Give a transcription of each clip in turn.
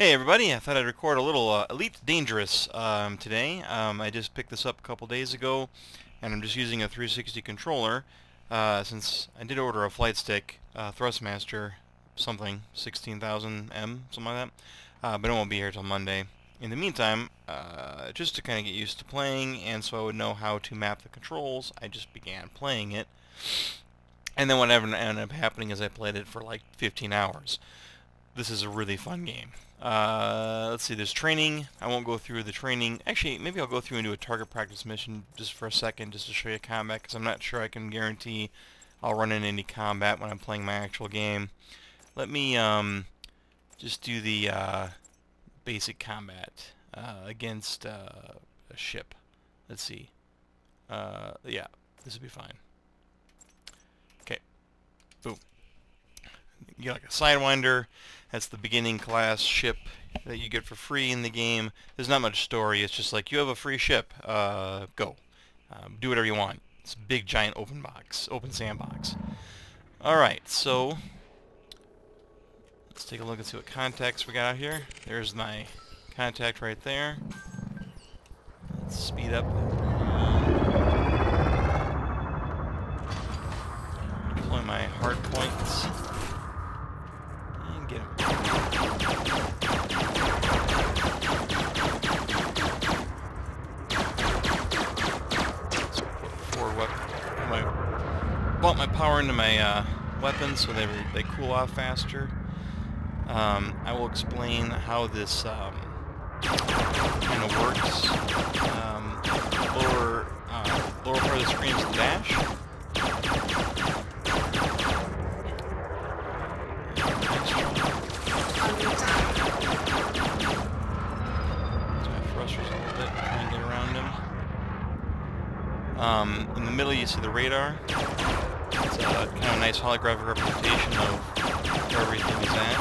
Hey everybody, I thought I'd record a little Elite Dangerous today. I just picked this up a couple days ago, and I'm just using a 360 controller since I did order a flight stick, Thrustmaster something, 16,000M, something like that, but it won't be here till Monday. In the meantime, just to kind of get used to playing, and so I would know how to map the controls, I just began playing it. And then what ended up happening is I played it for like 15 hours. This is a really fun game. Let's see, there's training. I won't go through the training. Actually, maybe I'll go through and do a target practice mission just for a second, just to show you combat, because I'm not sure I can guarantee I'll run into any combat when I'm playing my actual game. Let me just do the basic combat against a ship. Let's see. Yeah, this will be fine. Okay, boom. You get like a Sidewinder. That's the beginning class ship that you get for free in the game. There's not much story. It's just like, you have a free ship. Go. Do whatever you want. It's a big, giant open sandbox. Alright, so let's take a look and see what contacts we got out here. There's my contact right there. Let's speed up. Deploy my hard points. And get him. Bump my power into my weapons so they cool off faster. I will explain how this kind of works. Lower part of the screen is the dash. Thrusters a little bit, try and get around him. In the middle you see the radar. It's kind of a nice holographic representation of where everything is at.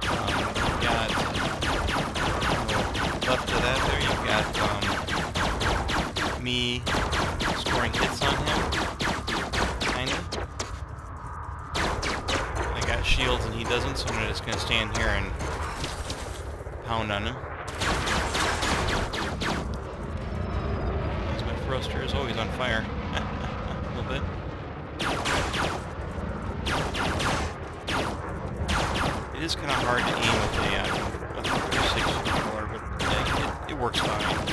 You've got left of that there, you've got me scoring hits on him. Kinda. I got shields and he doesn't, so I'm just gonna stand here and pound on him. There's my thrusters. Oh, he's on fire. A little bit. It is kind of hard to aim with the 360 controller, but it works fine.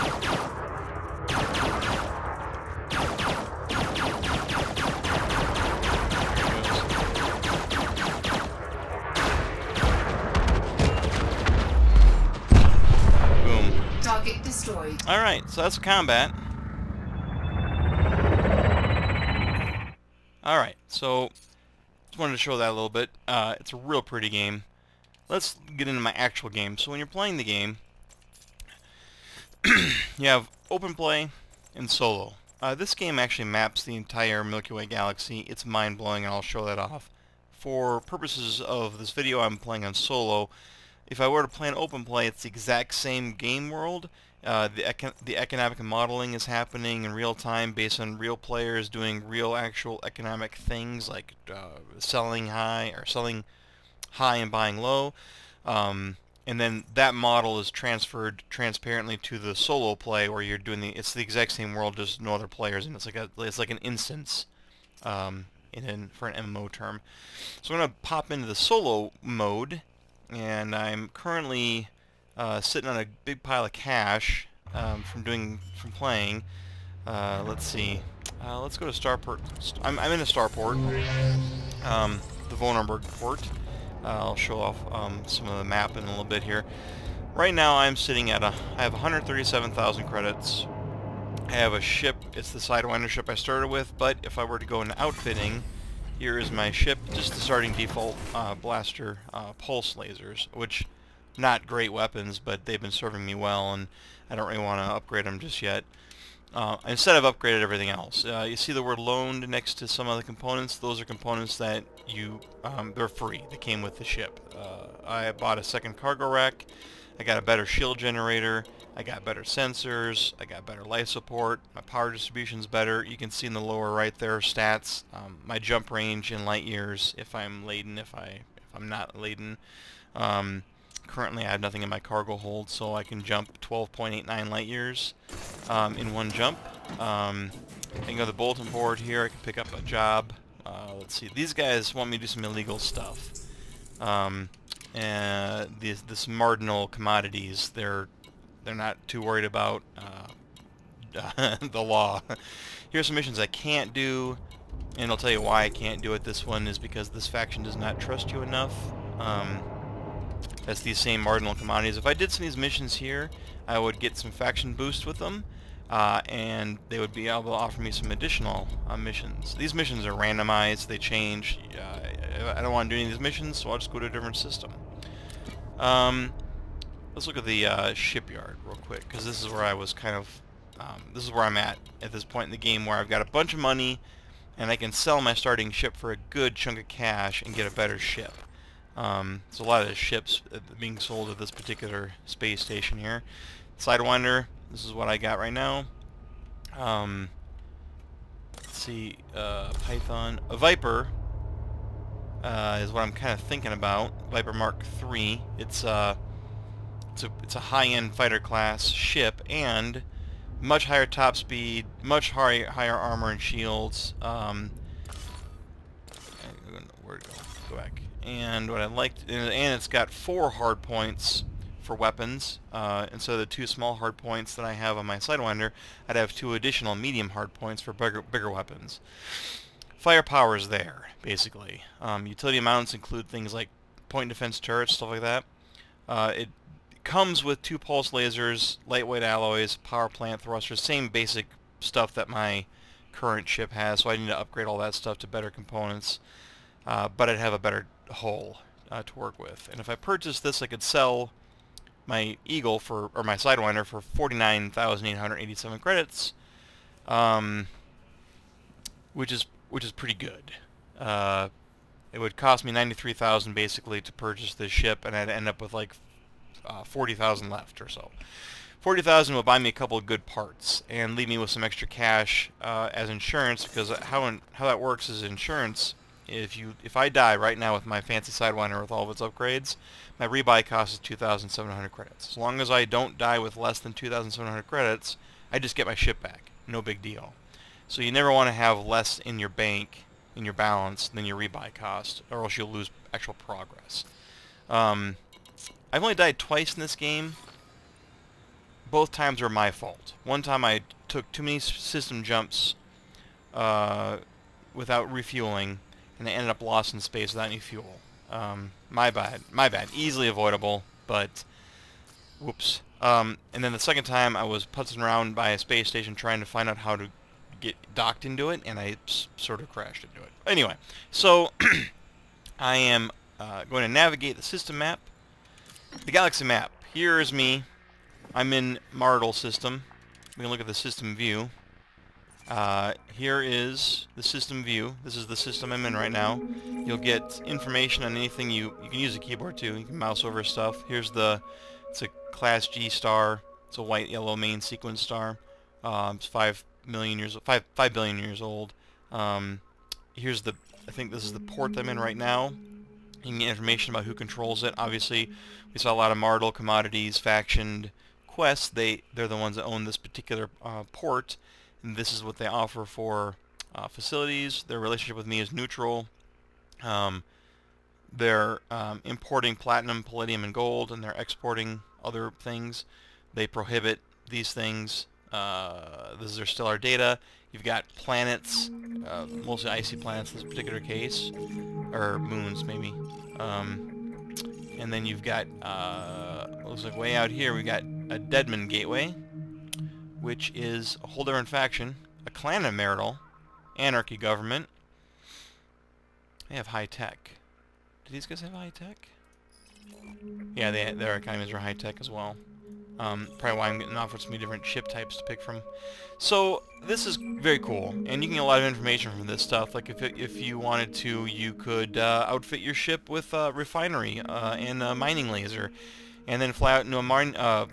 Boom. Target destroyed. Alright, so that's combat. Alright, so just wanted to show that a little bit. It's a real pretty game. Let's get into my actual game. So when you're playing the game, you have open play and solo. This game actually maps the entire Milky Way galaxy. It's mind-blowing, and I'll show that off. For purposes of this video, I'm playing on solo. If I were to play an open play, it's the exact same game world. The economic modeling is happening in real time based on real players doing real actual economic things like selling high and buying low, and then that model is transferred transparently to the solo play where you're doing it's the exact same world, just no other players, and it's like an instance for an MMO term. So I'm gonna pop into the solo mode, and I'm currently sitting on a big pile of cash from playing. Let's see. Let's go to Starport. I'm in a Starport, the Vonarburg port. I'll show off some of the map in a little bit here. Right now I'm sitting at I have 137,000 credits. I have a ship. It's the Sidewinder ship I started with, but if I were to go into outfitting, here is my ship, just the starting default blaster pulse lasers, which not great weapons, but they've been serving me well, and I don't really want to upgrade them just yet. Instead, I've upgraded everything else. You see the word loaned next to some of the components. Those are components that they're free. They came with the ship. I bought a second cargo rack. I got a better shield generator. I got better sensors. I got better life support. My power distribution's better. You can see in the lower right there stats. My jump range in light years if I'm laden, if I'm not laden. Currently I have nothing in my cargo hold, so I can jump 12.89 light years in one jump. I can go to the bulletin board here, I can pick up a job. Let's see, these guys want me to do some illegal stuff. And this marginal commodities, they're not too worried about the law. Here's some missions I can't do, and I'll tell you why I can't do it. This one is because this faction does not trust you enough. That's these same marginal commodities. If I did some of these missions here, I would get some faction boost with them, and they would be able to offer me some additional missions. These missions are randomized, they change. I don't want to do any of these missions, so I'll just go to a different system. Let's look at the shipyard real quick, because this is where I was kind of, this is where I'm at this point in the game, where I've got a bunch of money, and I can sell my starting ship for a good chunk of cash and get a better ship. So a lot of the ships being sold at this particular space station here. Sidewinder, this is what I got right now. Let's see, Python. A Viper is what I'm kind of thinking about. Viper Mark III. It's a high-end fighter class ship and much higher top speed, much higher armor and shields. Where to go? Go back. And what I liked, and it's got 4 hard points for weapons. Instead of the 2 small hard points that I have on my Sidewinder, I'd have 2 additional medium hard points for bigger weapons. Firepower is there, basically. Utility mounts include things like point defense turrets, stuff like that. It comes with 2 pulse lasers, lightweight alloys, power plant thrusters, same basic stuff that my current ship has, so I need to upgrade all that stuff to better components. But I'd have a better hull to work with. And if I purchase this, I could sell my Eagle or my Sidewinder for 49,887 credits, which is pretty good. It would cost me 93,000 basically to purchase this ship, and I'd end up with like 40,000 left or so. 40,000 will buy me a couple of good parts and leave me with some extra cash as insurance, because how that works is insurance. If I die right now with my fancy Sidewinder with all of its upgrades, my rebuy cost is 2,700 credits. As long as I don't die with less than 2,700 credits, I just get my ship back. No big deal. So you never want to have less in your bank, in your balance, than your rebuy cost, or else you'll lose actual progress. I've only died twice in this game. Both times were my fault. One time I took too many system jumps without refueling, and I ended up lost in space without any fuel. My bad. Easily avoidable, but whoops. And then the second time I was putzing around by a space station trying to find out how to get docked into it, and I sort of crashed into it. Anyway, so I am going to navigate the system map. The galaxy map. Here is me. I'm in Mardal system. We can look at the system view. Here is the system view. This is the system I'm in right now. You'll get information on anything you can use a keyboard too. You can mouse over stuff. Here's it's a Class G star. It's a white yellow main sequence star. It's 5 billion years old. Here's I think this is the port I'm in right now. You can get information about who controls it. Obviously, we saw a lot of Mardal commodities, factioned quests. They're the ones that own this particular port. And this is what they offer for facilities. Their relationship with me is neutral. They're importing platinum, palladium, and gold, and they're exporting other things. They prohibit these things. This is their stellar data. You've got planets, mostly icy planets in this particular case, or moons maybe. And then you've got, looks like way out here, we got a Deadman Gateway, which is a whole different faction, a clan of Mardal, anarchy government. They have high tech. Do these guys have high tech? Yeah, their economies are high tech as well. Probably why I'm getting offered so many different ship types to pick from. So this is very cool, and you can get a lot of information from this stuff. Like if you wanted to, you could outfit your ship with a refinery and a mining laser, and then fly out into a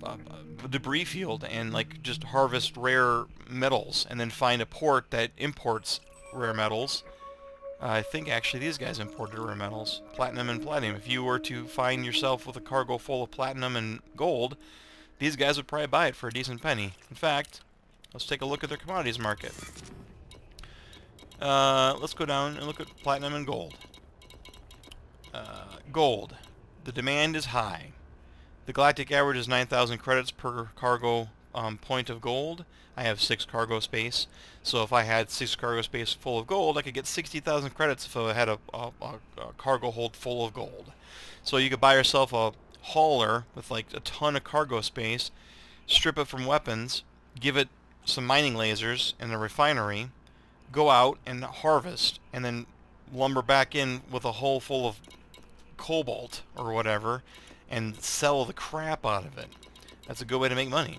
debris field and like just harvest rare metals, and then find a port that imports rare metals, I think actually these guys imported rare metals, platinum and palladium. If you were to find yourself with a cargo full of platinum and gold, these guys would probably buy it for a decent penny. In fact, let's take a look at their commodities market. Let's go down and look at platinum and gold. Gold. The demand is high. The galactic average is 9,000 credits per cargo point of gold. I have 6 cargo space, so if I had 6 cargo space full of gold, I could get 60,000 credits if I had a cargo hold full of gold. So you could buy yourself a hauler with like a ton of cargo space, strip it from weapons, give it some mining lasers and a refinery, go out and harvest, and then lumber back in with a hull full of cobalt or whatever, and sell the crap out of it. That's a good way to make money.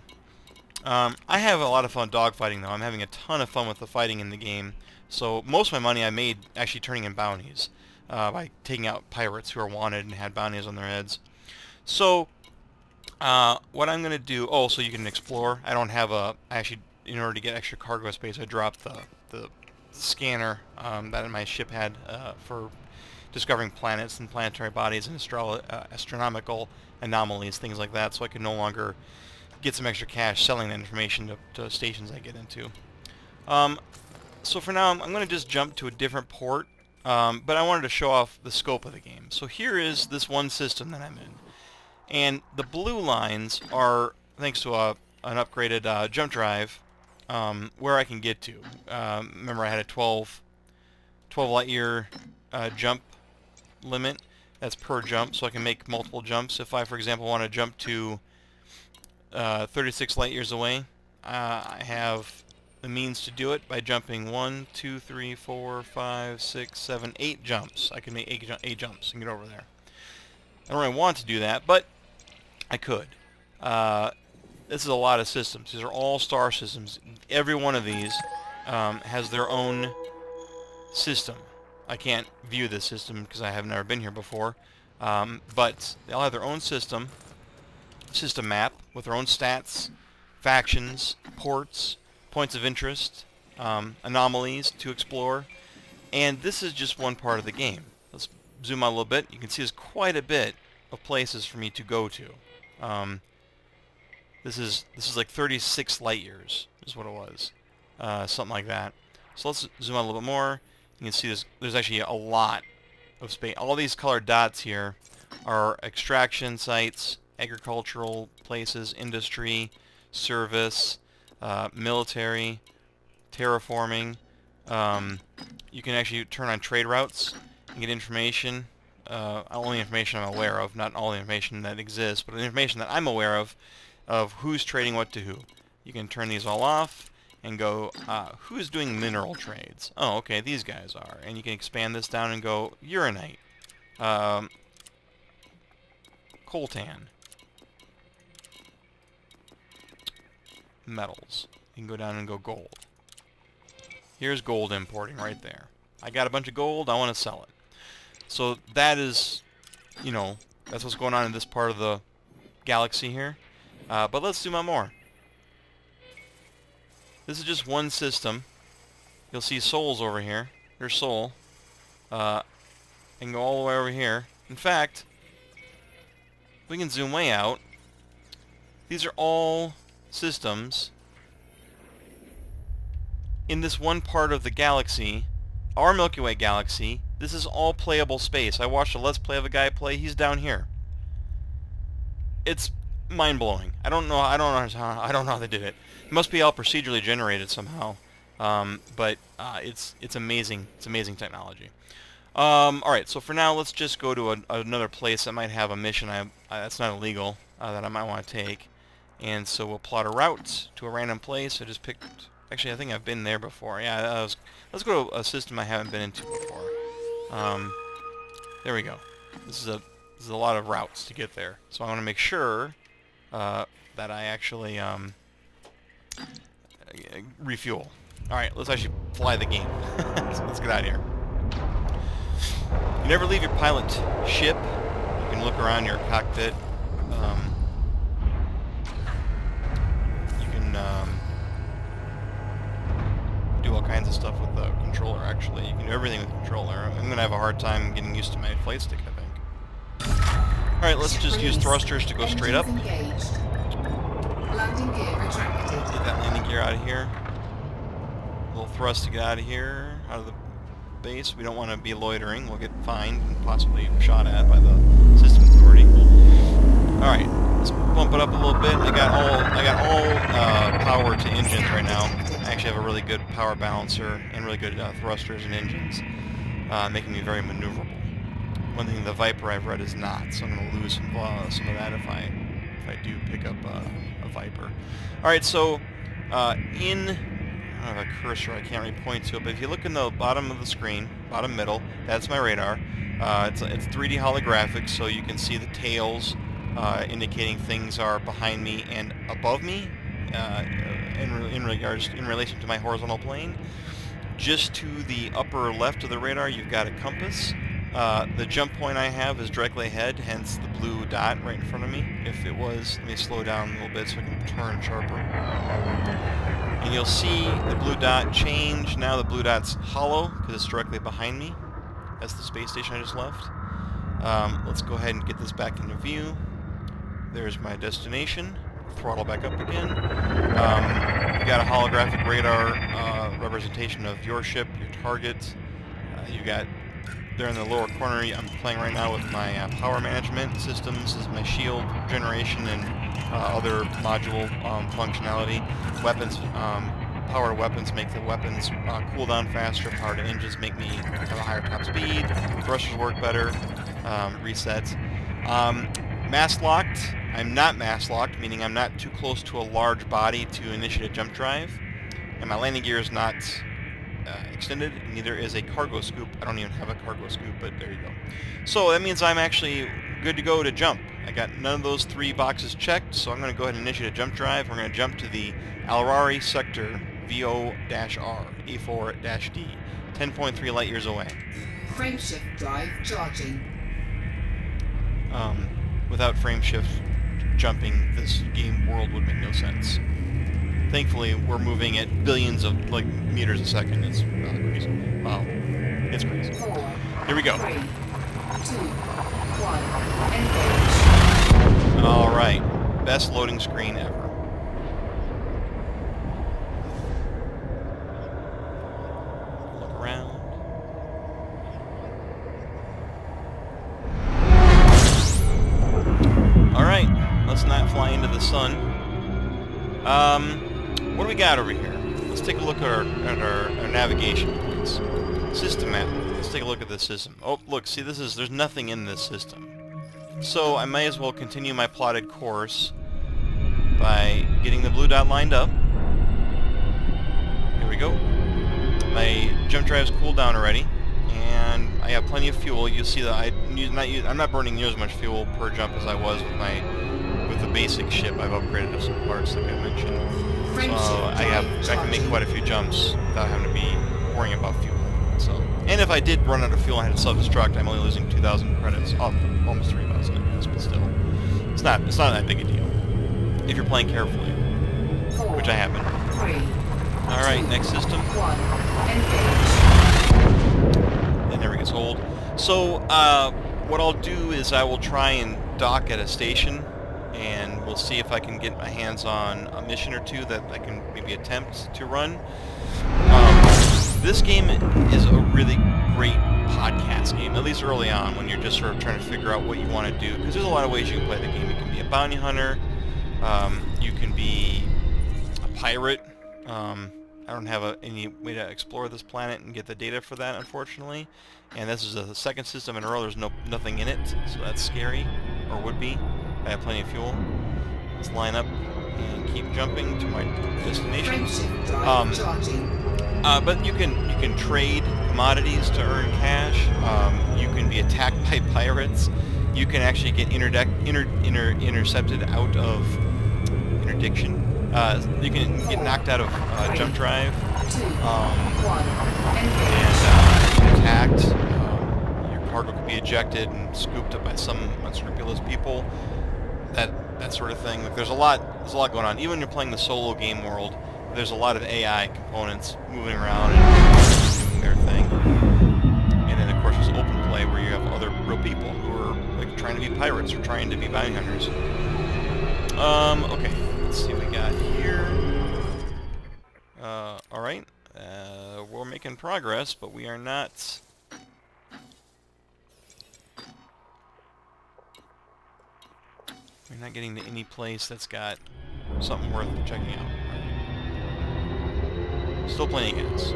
I have a lot of fun dogfighting though. I'm having a ton of fun with the fighting in the game. So most of my money I made actually turning in bounties by taking out pirates who are wanted and had bounties on their heads. So what I'm going to do, oh, so you can explore. I don't have a, actually, in order to get extra cargo space, I dropped the scanner that my ship had for discovering planets and planetary bodies and astronomical anomalies, things like that, so I can no longer get some extra cash selling that information to stations I get into. So for now, I'm going to just jump to a different port, but I wanted to show off the scope of the game. So here is this one system that I'm in, and the blue lines are thanks to an upgraded jump drive where I can get to. Remember, I had a 12 light-year jump limit. That's per jump, so I can make multiple jumps. If I, for example, want to jump to 36 light years away, I have the means to do it by jumping 1, 2, 3, 4, 5, 6, 7, 8 jumps. I can make 8 jumps and get over there. I don't really want to do that, but I could. This is a lot of systems. These are all star systems. Every one of these has their own system. I can't view this system because I have never been here before, but they all have their own system map with their own stats, factions, ports, points of interest, anomalies to explore, and this is just one part of the game. Let's zoom out a little bit. You can see there's quite a bit of places for me to go to. This is like 36 light years is what it was, something like that. So let's zoom out a little bit more. You can see there's actually a lot of space. All these colored dots here are extraction sites, agricultural places, industry, service, military, terraforming. You can actually turn on trade routes and get information. Only information I'm aware of, not all the information that exists, but the information that I'm aware of who's trading what to who. You can turn these all off and go, who's doing mineral trades? Oh, okay, these guys are. And you can expand this down and go, uranite, coltan, metals. You can go down and go gold. Here's gold importing right there. I got a bunch of gold, I want to sell it. So that is, you know, that's what's going on in this part of the galaxy here. But let's zoom out more. This is just one system. You'll see souls over here. Here's Sol. And go all the way over here. In fact, we can zoom way out. These are all systems in this one part of the galaxy, our Milky Way galaxy. This is all playable space. I watched a Let's Play of a guy play. He's down here. It's mind-blowing. I don't know how they did it. It must be all procedurally generated somehow. But it's amazing. It's amazing technology. Alright, so for now, let's just go to another place that might have a mission that's not illegal that I might want to take. And so we'll plot a route to a random place. I just picked... Actually, I think I've been there before. Yeah, let's go to a system I haven't been into before. There we go. This is a lot of routes to get there. So I want to make sure that I actually refuel. Alright, let's actually fly the game. So let's get out of here. You never leave your pilot ship. You can look around your cockpit. You can do all kinds this stuff with the controller, actually. You can do everything with the controller. I'm going to have a hard time getting used to my flight stick, I think. Alright, let's just use thrusters to go straight up. Engaged. Landing gear retracted. Get that landing gear out of here. A little thrust to get out of here, out of the base. We don't want to be loitering. We'll get fined and possibly shot at by the system authority. Alright, let's bump it up a little bit. I got all power to engines right now. I actually have a really good power balancer and really good thrusters and engines, making me very maneuverable. One thing the Viper I've read is not, so I'm going to lose some of that if I do pick up a Viper. Alright, so I don't have a cursor, I can't really point to it, but if you look in the bottom of the screen, bottom middle, that's my radar. It's 3D holographic, so you can see the tails indicating things are behind me and above me in relation to my horizontal plane. Just to the upper left of the radar, you've got a compass. The jump point I have is directly ahead, hence the blue dot right in front of me. If it was, let me slow down a little bit so I can turn sharper. And you'll see the blue dot change. Now the blue dot's hollow because it's directly behind me. That's the space station I just left. Let's go ahead and get this back into view. There's my destination. Throttle back up again. You've got a holographic radar representation of your ship, your target. You've got there in the lower corner, I'm playing right now with my power management systems. This is my shield generation and other module functionality. Weapons, power to weapons make the weapons cool down faster. Power to engines make me have a higher top speed. Thrusters work better. Resets. Mass locked. I'm not mass locked, meaning I'm not too close to a large body to initiate a jump drive. And my landing gear is not extended, neither is a cargo scoop. I don't even have a cargo scoop, but there you go. So that means I'm actually good to go to jump. I got none of those 3 boxes checked, so I'm going to go ahead and initiate a jump drive. We're going to jump to the Alrari sector VO-R, A4-D, 10.3 light years away. Frameshift drive charging. Without frameshift jumping, this game world would make no sense. Thankfully, we're moving at billions of meters a second. It's crazy. Wow, it's crazy. 4, Here we go. 3, 2, 1, engage. All right, best loading screen ever. Look around. All right, let's not fly into the sun. What do we got over here? Let's take a look at our navigation points. System map. Let's take a look at the system. Oh, look, see, there's nothing in this system. So I may as well continue my plotted course by getting the blue dot lined up. Here we go. My jump drive's cooled down already, and I have plenty of fuel. You'll see that I'm not burning near as much fuel per jump as I was with the basic ship. I've upgraded to some parts, like I mentioned. So I can make quite a few jumps without having to be worrying about fuel. So, and if I did run out of fuel and I had to self-destruct, I'm only losing 2,000 credits, almost 3,000 I guess, but still, it's not that big a deal if you're playing carefully, which I have been. All right, next system. 1, engage. It never gets old. So what I'll do is I will try and dock at a station, and we'll see if I can get my hands on a mission or two that I can maybe attempt to run. This game is a really great podcast game, at least early on, when you're just sort of trying to figure out what you want to do, because there's a lot of ways you can play the game. You can be a bounty hunter, you can be a pirate. I don't have any way to explore this planet and get the data for that, unfortunately. And this is the second system in a row. There's nothing in it, so that's scary, or would be. I have plenty of fuel. Let's line up and keep jumping to my destination. But you can trade commodities to earn cash. You can be attacked by pirates. You can actually get intercepted out of interdiction. You can get knocked out of jump drive and attacked. Your cargo could be ejected and scooped up by some unscrupulous people. That sort of thing. Like, there's a lot going on. Even when you're playing the solo game world, there's a lot of AI components moving around and doing their thing. And then of course there's open play where you have other real people who are like trying to be pirates or trying to be bounty hunters. Okay, let's see what we got here. Alright, we're making progress, but we are not... We're not getting to any place that's got something worth checking out. Still playing gas.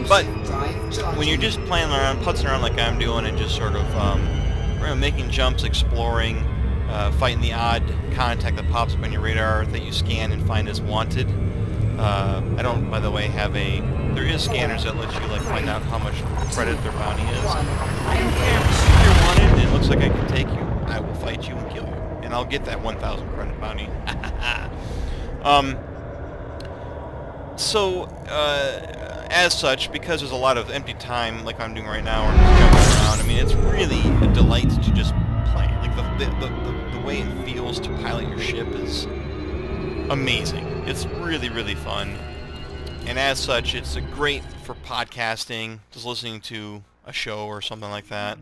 But when you're just playing around, putzing around like I'm doing, and just sort of making jumps, exploring, fighting the odd contact that pops up on your radar that you scan and find as wanted. I don't, by the way, have a... There is scanners that let you like find out how much credit their bounty is. I don't care. If you're wanted and it looks like I can take you, I will fight you and kill you. And I'll get that 1,000 credit bounty. As such, because there's a lot of empty time, like I'm doing right now, where I'm just jumping around, I mean, it's really a delight to just play. Like, the way it feels to pilot your ship is amazing. It's really, really fun. And as such, it's great for podcasting, just listening to a show or something like that.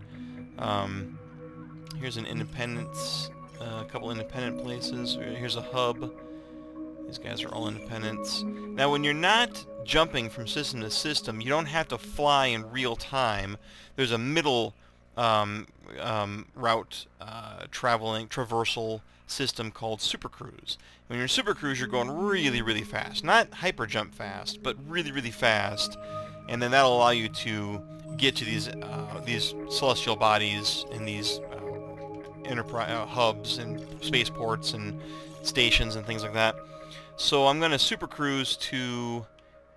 Here's an independence, a couple independent places. Here's a hub. These guys are all independents. Now, when you're not jumping from system to system, you don't have to fly in real time. There's a middle route traversal system called Super Cruise. When you're in Super Cruise, you're going really, really fast. Not hyper jump fast, but really, really fast. And then that'll allow you to get to these celestial bodies and these enterprise hubs and spaceports and stations and things like that. So I'm going to Super Cruise to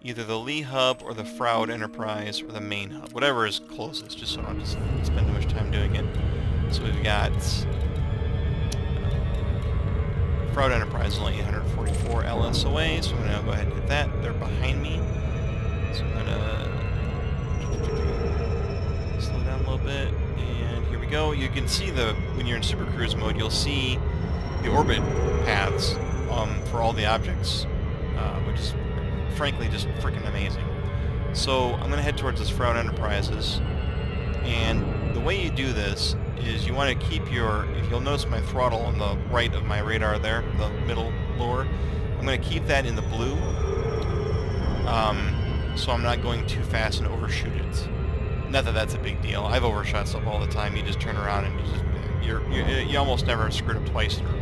either the Lee Hub or the Froud Enterprise or the main hub, whatever is closest, just so I don't have to spend too much time doing it. So we've got Froud Enterprise is only 844 LS away, so I'm going to go ahead and hit that. They're behind me, so I'm going to slow down a little bit, and here we go. You can see when you're in Super Cruise mode, you'll see the orbit paths for all the objects, which is frankly just freaking amazing. So I'm going to head towards this Froud Enterprises, and the way you do this is you want to keep your, if you'll notice my throttle on the right of my radar there, the middle lower, I'm going to keep that in the blue, so I'm not going too fast and overshoot it. Not that that's a big deal. I've overshot stuff all the time. You just turn around and you almost never screwed up twice in a row.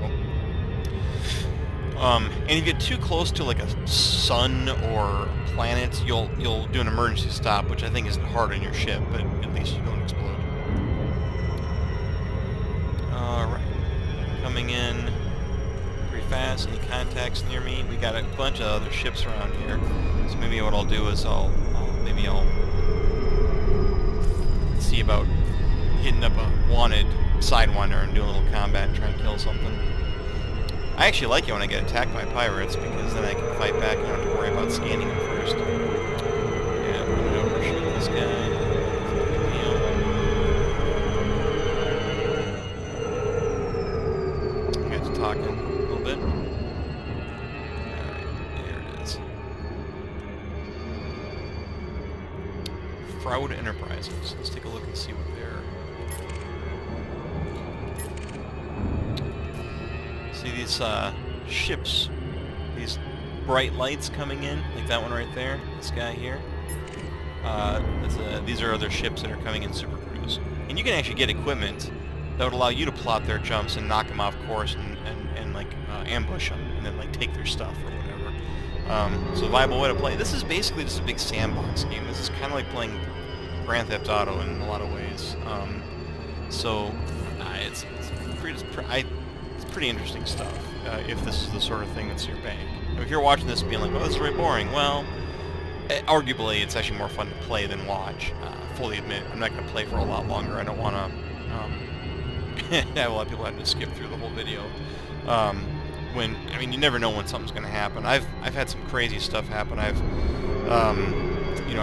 And if you get too close to like a sun or a planet, you'll do an emergency stop, which I think isn't hard on your ship, but at least you don't explode. Alright. Coming in pretty fast. Any contacts near me? We got a bunch of other ships around here. So maybe what I'll do is I'll see about hitting up a wanted Sidewinder and doing a little combat and try and kill something. I actually like it when I get attacked by pirates, because then I can fight back and I don't have to worry about scanning them first. Yeah, I'm going to overshoot this guy. You guys are talking a little bit. Alright, there it is. Froud Enterprises. Let's take a look and see what they're... See these ships, these bright lights coming in, like that one right there, this guy here. These are other ships that are coming in Super Cruise. And you can actually get equipment that would allow you to plot their jumps and knock them off course and like ambush them and then like take their stuff or whatever. So a viable way to play. This is basically just a big sandbox game. This is kind of like playing Grand Theft Auto in a lot of ways. It's pretty interesting stuff, if this is the sort of thing that's your bag. If you're watching this and being like, oh, this is very boring, well, arguably it's actually more fun to play than watch. Fully admit, I'm not going to play for a lot longer. I don't want to have a lot of people having to skip through the whole video. I mean, you never know when something's going to happen. I've had some crazy stuff happen. I've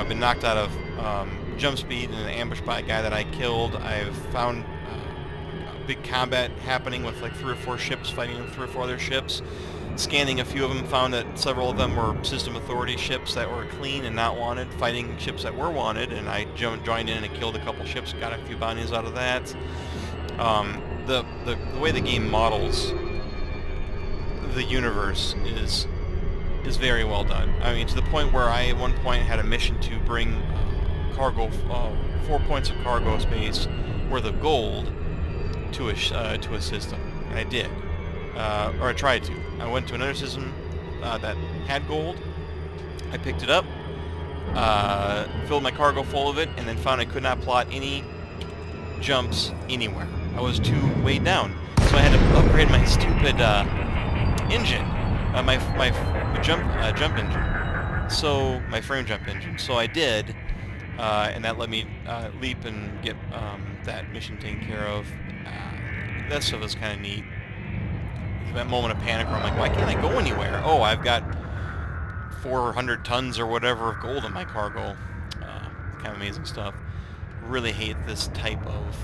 been knocked out of jump speed and ambushed by a guy that I killed. I've found big combat happening with like 3 or 4 ships fighting 3 or 4 other ships. Scanning a few of them, found that several of them were System Authority ships that were clean and not wanted, fighting ships that were wanted, and I joined in and killed a couple ships, got a few bounties out of that. The way the game models the universe is very well done. I mean, to the point where I at one point had a mission to bring cargo, 4 points of cargo space worth of gold to a system, and I did. Or I tried to. I went to another system that had gold. I picked it up, filled my cargo full of it, and then found I could not plot any jumps anywhere. I was too weighed down, so I had to upgrade my stupid engine, my jump engine. So my frame jump engine. So I did, and that let me leap and get that mission taken care of. That stuff was kind of neat. That moment of panic where I'm like, why can't I go anywhere? Oh, I've got 400 tons or whatever of gold in my cargo. Kind of amazing stuff. Really hate this type of...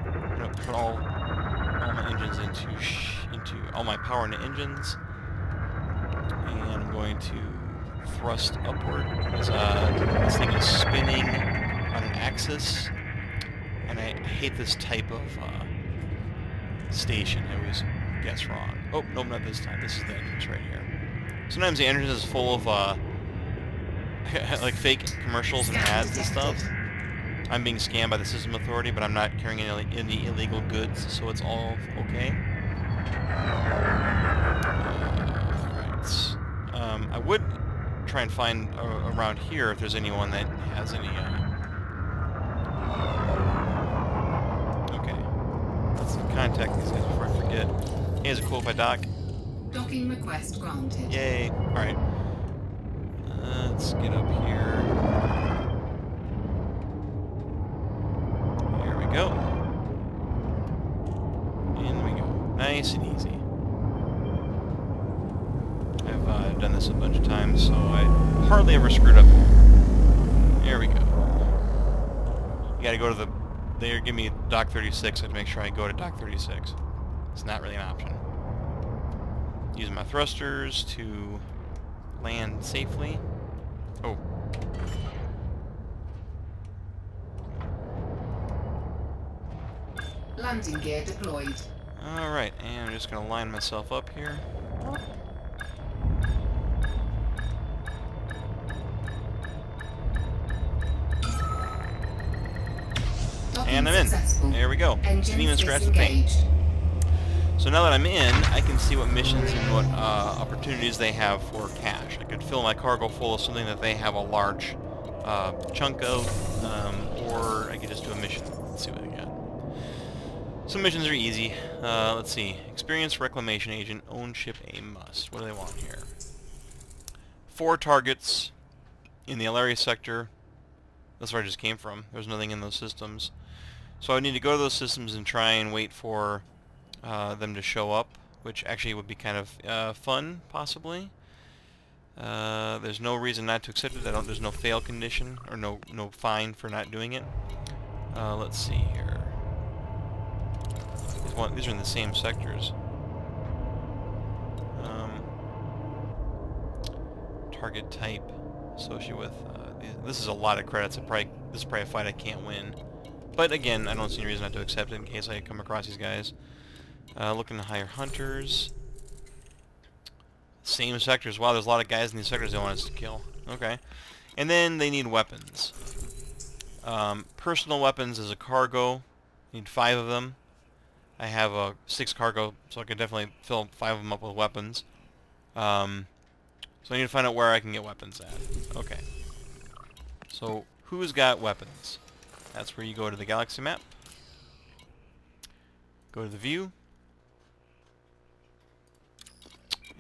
I'm going to put all my engines into all my power into engines, and I'm going to thrust upward. This thing is spinning on an axis, and I hate this type of station. I always guess wrong. Oh, no, not this time. This is the entrance right here. Sometimes the entrance is full of like fake commercials and ads and stuff. I'm being scammed by the System Authority, but I'm not carrying any illegal goods, so it's all okay. Alright. I would try and find around here if there's anyone that has any... Okay. Let's contact these guys before I forget. Hey, is it cool if I dock? Docking request granted. Yay. Alright. Let's get up here. Here we go. In we go. Nice and easy. I've done this a bunch of times, so I hardly ever screwed up. There we go. You gotta go to the... They give me Dock 36, I have to make sure I go to Dock 36. It's not really an option. Using my thrusters to land safely. Oh. Landing gear deployed. Alright, and I'm just going to line myself up here. And I'm in. There we go. Didn't even scratch the paint. So now that I'm in, I can see what missions and what opportunities they have for cash. I could fill my cargo full of something that they have a large chunk of, or I could just do a mission. Let's see what they got. Some missions are easy. Let's see. Experienced reclamation agent, own ship a must. What do they want here? 4 targets in the Alaria sector. That's where I just came from. There's nothing in those systems. So I need to go to those systems and try and wait for them to show up, which actually would be kind of fun, possibly. There's no reason not to accept it. There's no fail condition, or no fine for not doing it. Let's see here. These are in the same sectors. Target type associated with... this is a lot of credits. This is probably a fight I can't win. But again, I don't see any reason not to accept it in case I come across these guys. Looking to hire hunters. Same sectors. Wow, there's a lot of guys in these sectors they want us to kill. Okay. And then they need weapons. Personal weapons is a cargo. Need 5 of them. I have 6 cargo, so I could definitely fill 5 of them up with weapons. So I need to find out where I can get weapons at. Okay. So, who's got weapons? That's where you go to the galaxy map. Go to the view.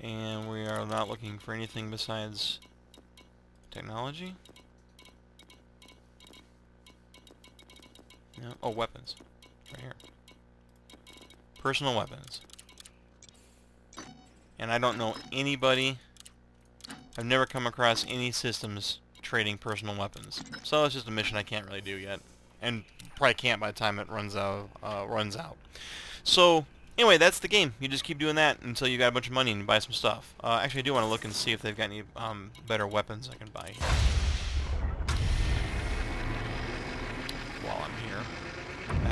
And we are not looking for anything besides technology. No. Oh, weapons. Right here. Personal weapons. And I don't know anybody... I've never come across any systems trading personal weapons. So it's just a mission I can't really do yet. And probably can't by the time it runs out. So, Anyway, that's the game. You just keep doing that until you got a bunch of money and you buy some stuff. Actually, I do want to look and see if they've got any better weapons I can buy here. While I'm here,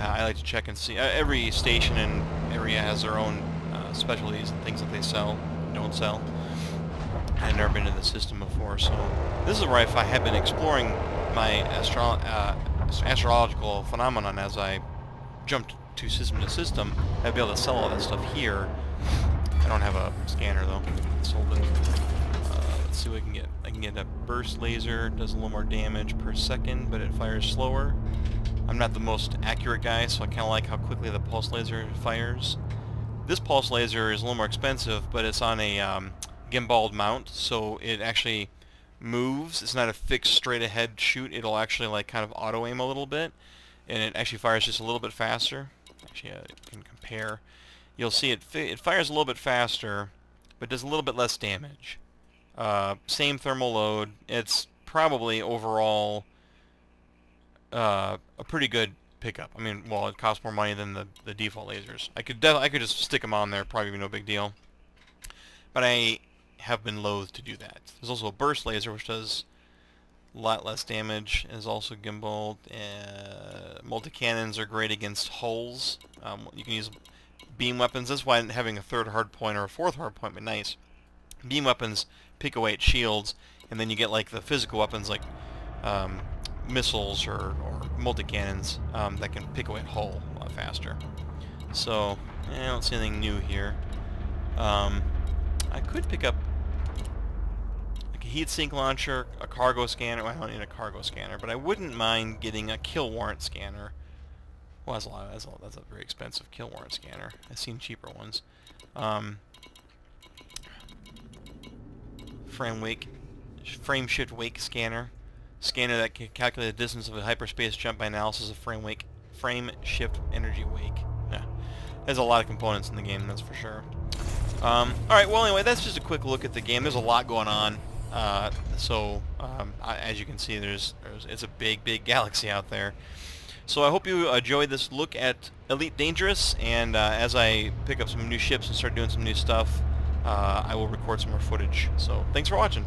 I like to check and see. Every station and area has their own specialties and things that they sell, don't sell. I've never been to the system before, so this is where I have been exploring my astrological phenomenon as I jumped to system, I'd be able to sell all that stuff here. I don't have a scanner though. Sold it. Let's see what I can get. I can get a burst laser, does a little more damage per second, but it fires slower. I'm not the most accurate guy, so I kind of like how quickly the pulse laser fires. This pulse laser is a little more expensive, but it's on a gimbal mount, so it actually moves. It's not a fixed straight ahead shoot. It'll actually like kind of auto aim a little bit, and it actually fires just a little bit faster. Actually, I can compare. You'll see it fires a little bit faster, but does a little bit less damage. Same thermal load. It's probably overall a pretty good pickup. I mean, well, it costs more money than the default lasers. I could just stick them on there, probably be no big deal. But I have been loath to do that. There's also a burst laser, which does a lot less damage. It is also gimbaled. Multi-cannons are great against hulls. You can use beam weapons. That's why having a third hardpoint or a fourth hardpoint would be nice. Beam weapons pick away at shields, and then you get like the physical weapons like missiles or multi-cannons that can pick away at hull a lot faster. So, I don't see anything new here. I could pick up like a heatsink launcher, a cargo scanner. Well, I don't need a cargo scanner, but I wouldn't mind getting a kill warrant scanner. Well, that's a very expensive kill warrant scanner. I've seen cheaper ones. Frame shift wake scanner. Scanner that can calculate the distance of a hyperspace jump by analysis of frame shift energy wake. Yeah. There's a lot of components in the game, that's for sure. Alright, well anyway, that's just a quick look at the game. There's a lot going on. As you can see, it's a big galaxy out there. So I hope you enjoyed this look at Elite Dangerous, and as I pick up some new ships and start doing some new stuff, I will record some more footage. So thanks for watching.